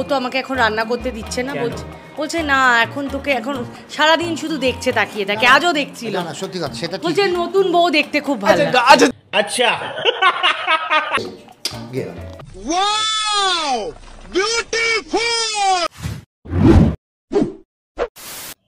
তো আমাকে এখন রান্না করতে দিচ্ছে না, বলছে না এখন তোকে এখন সারাদিন শুধু দেখছে তাকিয়ে তাকে, আজও দেখছিল না সত্যি কথা, সেটা বলছে নতুন বউ দেখতে খুব ভালো। আচ্ছা ওয়াও বিউটিফুল।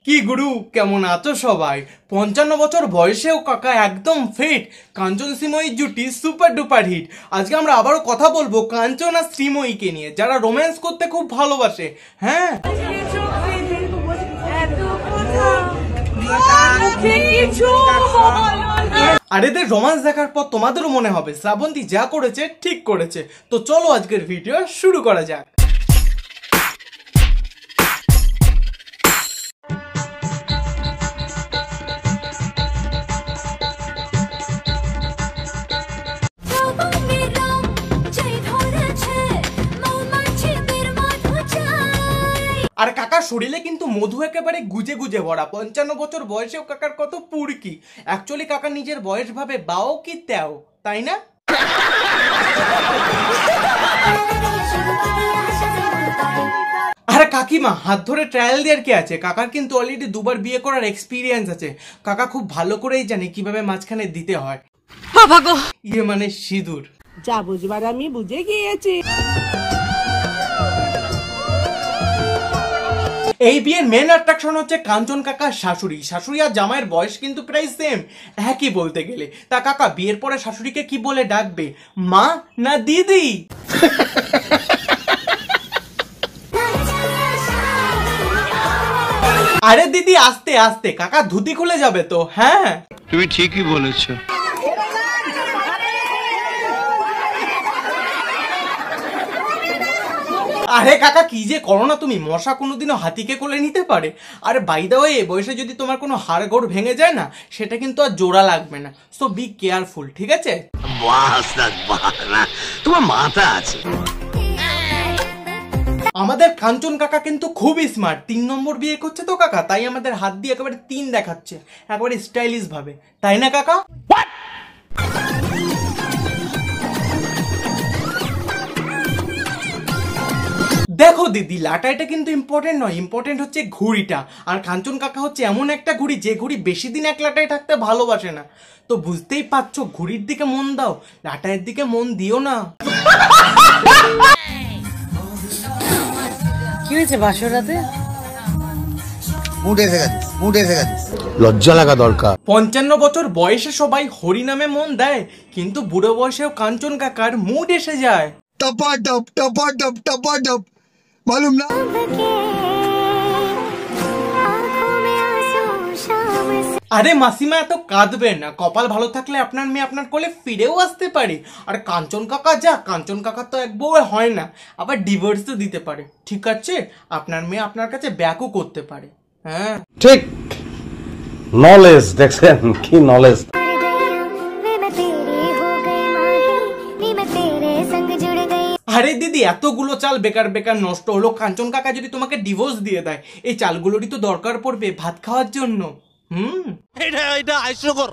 কি গুরু, কেমন আছো সবাই? 55 বছর বয়সেও কাকা একদম ফিট। কাঞ্চন শ্রীময়ীর জুটি সুপার ডুপার হিট। আজকে আমরা আবারও কথা বলবো কাঞ্চন আর শ্রীময়ীকে নিয়ে, যারা রোম্যান্স করতে খুব ভালোবাসে। হ্যাঁ, আর এদের রোম্যান্স দেখার পর তোমাদেরও মনে হবে শ্রাবন্তী যা করেছে ঠিক করেছে। তো চলো আজকের ভিডিও শুরু করা যাক। আর কাকার শরীরে কিন্তু মধু একেবারে গুজে গুজে ভরা। 55 বছর বয়সেও কাকার কত পুরকি। অ্যাকচুয়ালি কাকা নিজের বয়স ভাবে বাও কি তেও, তাই না? আর কাকিমা হাত ধরে ট্রায়াল দেওয়ার কি আছে? কাকার কিন্তু অলরেডি দুবার বিয়ে করার এক্সপিরিয়েন্স আছে। কাকা খুব ভালো করেই জানে কিভাবে মাঝখানে দিতে হয়। বাবা গো, ইয়ে মানে সিঁদুর। যা বুঝবার আমি বুঝে গিয়েছি। এই বিয়ের মেন অ্যাট্রাকশন হচ্ছে কাঞ্চন কাকার শাশুড়ি। শাশুড়ি আর জামাইয়ের বয়স কিন্তু প্রায় সেম, একই বলতে গেলে। তা কাকা বিয়ের পরে শাশুড়িকে কি বলে ডাকবে, মা না দিদি? আরে দিদি আস্তে আস্তে, কাকা ধুতি খুলে যাবে তো। হ্যাঁ তুমি ঠিকই বলেছো। আরে কাকা কি যে করো না তুমি, মশা কোনোদিনও হাতিকে কোলে নিতে পারে? আরে বাই দ্য ওয়ে, বয়সে যদি তোমার কোনো হাড় গোড় ভেঙে যায় না, সেটা কিন্তু আর জোড়া লাগবে না। সো বি কেয়ারফুল, ঠিক আছে? তোমার মাথা আছে। আমাদের কাঞ্চন কাকা কিন্তু খুবই স্মার্ট। 3 নম্বর বিয়ে করছে তো কাকা, তাই আমাদের হাত দিয়ে একেবারে 3 দেখাচ্ছে, একেবারে স্টাইলিশ ভাবে, তাই না কাকা? দেখো দিদি, লাটাইটা কিন্তু ইম্পর্টেন্ট নয়, ইম্পর্টেন্ট হচ্ছে ঘুড়িটা। আর কাঞ্চন কাকা হচ্ছে এমন একটা ঘুড়ি যে ঘুড়ি বেশি দিন এক লাটাই থাকতে ভালোবাসে না। তো বুঝতেই পারছো, ঘুড়ির দিকে মন দাও, লাটাইয়ের দিকে মন দিও না। কি হয়েছে বাসরাতে? মুড এসে গেছে। লজ্জা লাগা দরকার। 55 বছর বয়সে সবাই হরি নামে মন দেয়, কিন্তু বুড়ো বয়সেও কাঞ্চন কাকার মুড এসে যায়। টপাটপ টপাটপ টপাটপ, মালুম না? আরে মাসিমা এত কাঁদবেন না, কপাল ভালো থাকলে আপনার মেয়ে আপনার কোলে ফিরেও আসতে পারে। আর কাঞ্চন কাকা যা, কাঞ্চন কাকা তো এক বউ হয় না, আবার ডিভোর্সও দিতে পারে। ঠিক আছে, আপনার মেয়ে আপনার কাছে ব্যাকও করতে পারে। হ্যাঁ ঠিক, নলেজ দেখছেন কি নলেজ। আরে দিদি, এতগুলো চাল বেকার বেকার নষ্ট হলো। কাঞ্চন কাকা যদি তোমাকে ডিভোর্স দিয়ে দেয়, এই চালগুলোরই তো দরকার পড়বে ভাত খাওয়ার জন্য। এটা হাস্যকর,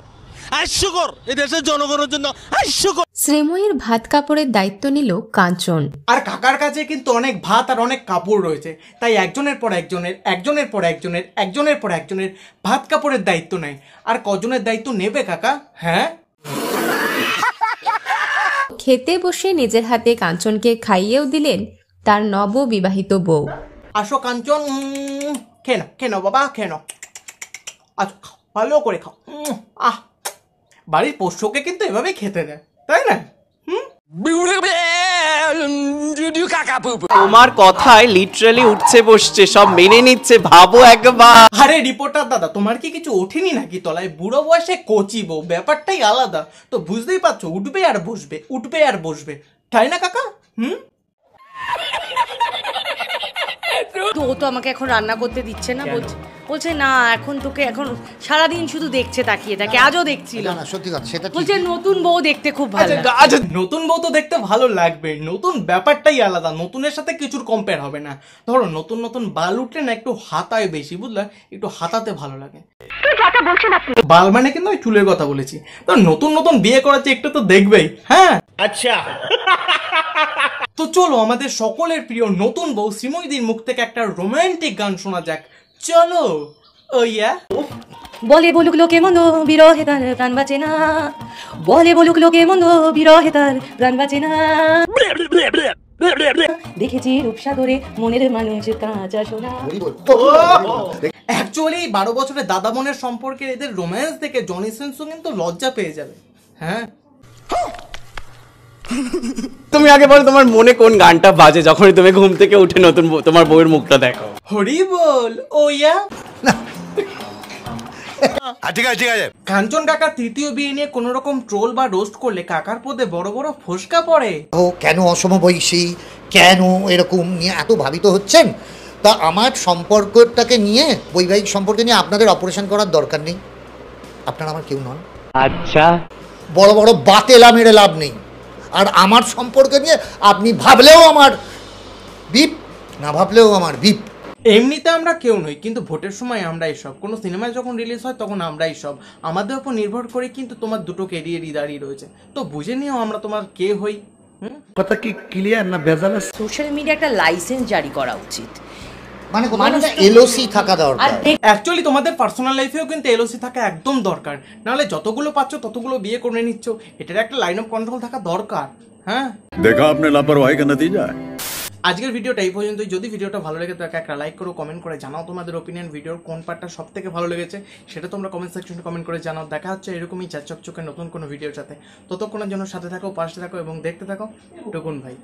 হাস্যকর, এই দেশের জনগণের জন্য হাস্যকর। শ্রীময়ীর ভাত কাপড়ের দায়িত্ব নিল কাঞ্চন। আর কাকার কাছে কিন্তু অনেক ভাত আর অনেক কাপড় রয়েছে, তাই একজনের পর একজনের ভাত কাপড়ের দায়িত্ব নেয়। আর কজনের দায়িত্ব নেবে কাকা? হ্যাঁ, খেতে বসে নিজের হাতে কাঞ্চনকে খাইয়েও দিলেন তার নববিবাহিত বউ। আসো কাঞ্চন, খেয়ে নাও বাবা, খেয়ে নাও। আচ্ছা খাও, ভালো করে খাও। বাড়ির পোষ্যকে কিন্তু এভাবেই খেতে দেয়, তাই না? তোমার কথায় লিটারালি উঠছে বসছে, সব মেনে নিচ্ছে, ভাবো একবার। আরে রিপোর্টার দাদা, তোমার কি কিছু ওঠেনি নাকি তলায়? বুড়ো বয়সে কচি বউ, ব্যাপারটাই আলাদা। তো বুঝতেই পারছো, উঠবে আর বসবে, তাই না কাকা? ও তো আমাকে এখন রান্না করতে দিচ্ছে না, বলছে না এখন তোকে এখন সারাদিন শুধু দেখছে তাকিয়ে তাকে, আজও দেখছিল না সত্যি কথা, সেটা বলছে নতুন বউ দেখতে খুব ভালো। আচ্ছা নতুন বউ তো দেখতে ভালো লাগবে, নতুন ব্যাপারটাই আলাদা, নতুনের সাথে কিছুর কম্পেয়ার হবে না। ধরো নতুন নতুন বাল উঠলে না একটু হাতায় বেশি, বুঝলে, একটু হাতাতে ভালো লাগে। বাল মানে কিন্তু ওই চুলের কথা বলেছি। তো নতুন নতুন বিয়ে করাচ্ছে, একটু তো দেখবেই। হ্যাঁ আচ্ছা তো চলো আমাদের সকলের প্রিয় নতুন বউ শ্রীময়ীদির মুখ থেকে একটা রোমান্টিক গান শোনা যাক। চলো। ও ইয়া। বলে বলুক লোকে মন্দ বিরহে তার প্রাণ বাঁচে না, বলে বলুক লোকে মন্দ বিরহে তার প্রাণ বাঁচে না, দেখেছি রূপসাগরে মনের মানুষের কাঁচা সোনা। অ্যাকচুয়ালি 12 বছরের দাদা বোনের সম্পর্কে এদের রোম্যান্স দেখে জনি সিনসও কিন্তু লজ্জা পেয়ে যাবে। হ্যাঁ, তুমি আগে বলো তোমার মনে কোন গানটা বাজে যখনই তুমি ঘুম থেকে উঠে নতুন তোমার বউয়ের মুখটা দেখো? হরি বল। ও ইয়া। ঠিক আছে ঠিক আছে। কাঞ্চন কাকার তৃতীয় বিয়ে নিয়ে কোন রকম ট্রোল বা রোস্ট করলে কাকার পদে বড় বড় ফোসকা পড়ে। ও কেন অসমবয়সী, কেন এরকম নিয়ে এত ভাবিত হচ্ছেন? তা আমার সম্পর্কটাকে নিয়ে, বৈবাহিক সম্পর্কে নিয়ে আপনাদের অপারেশন করার দরকার নেই। আপনারা আমার কেউ নন। আচ্ছা, বড় বড় বাতেলা মেরে লাভ নেই। আর আমার সম্পর্কে নিয়ে আপনি ভাবলেও আমার বিপ, না ভাবলেও আমার বিপ। এমনিতে আমরা কেউ নই, কিন্তু ভোটের সময় আমরা এসব, কোনো সিনেমায় যখন রিলিজ হয় তখন আমরাই সব। আমাদের উপর নির্ভর করে কিন্তু তোমার দুটো কেরিয়ারই দাঁড়িয়ে রয়েছে। তো বুঝে নিও আমরা তোমার কে হই। কথা কি ক্লিয়ার না ভেজাল? সোশ্যাল মিডিয়া একটা লাইসেন্স জারি করা উচিত, মানে মানুষের এলওসি থাকা আর দরকার। অ্যাকচুয়ালি তোমাদের পার্সোনাল লাইফেও কিন্তু এলওসি থাকা একদম দরকার, নাহলে যতগুলো পাচ্ছ ততগুলো বিয়ে করে নিচ্ছ। এটার একটা লাইন অফ কন্ট্রোল থাকা দরকার। হ্যাঁ, দেখা আপনি লাপরওয়াহি কা নতিজা। আজকের ভিডিওটা এই পর্যন্তই। যদি ভিডিওটা ভালো লেগে থাকে একটা লাইক করো, কমেন্ট করে জানাও তোমাদের ওপিনিয়ন। ভিডিওর কোন পার্টটা সব থেকে ভালো লেগেছে সেটা তোমরা কমেন্ট সেকশনে কমেন্ট করে জানাও। দেখা হচ্ছে এরকমই চাকচকচকে নতুন কোনো ভিডিওর সাথে। ততক্ষণের জন্য সাথে থাকো, পাশে থাকো এবং দেখতে থাকো টুকুন ভাই।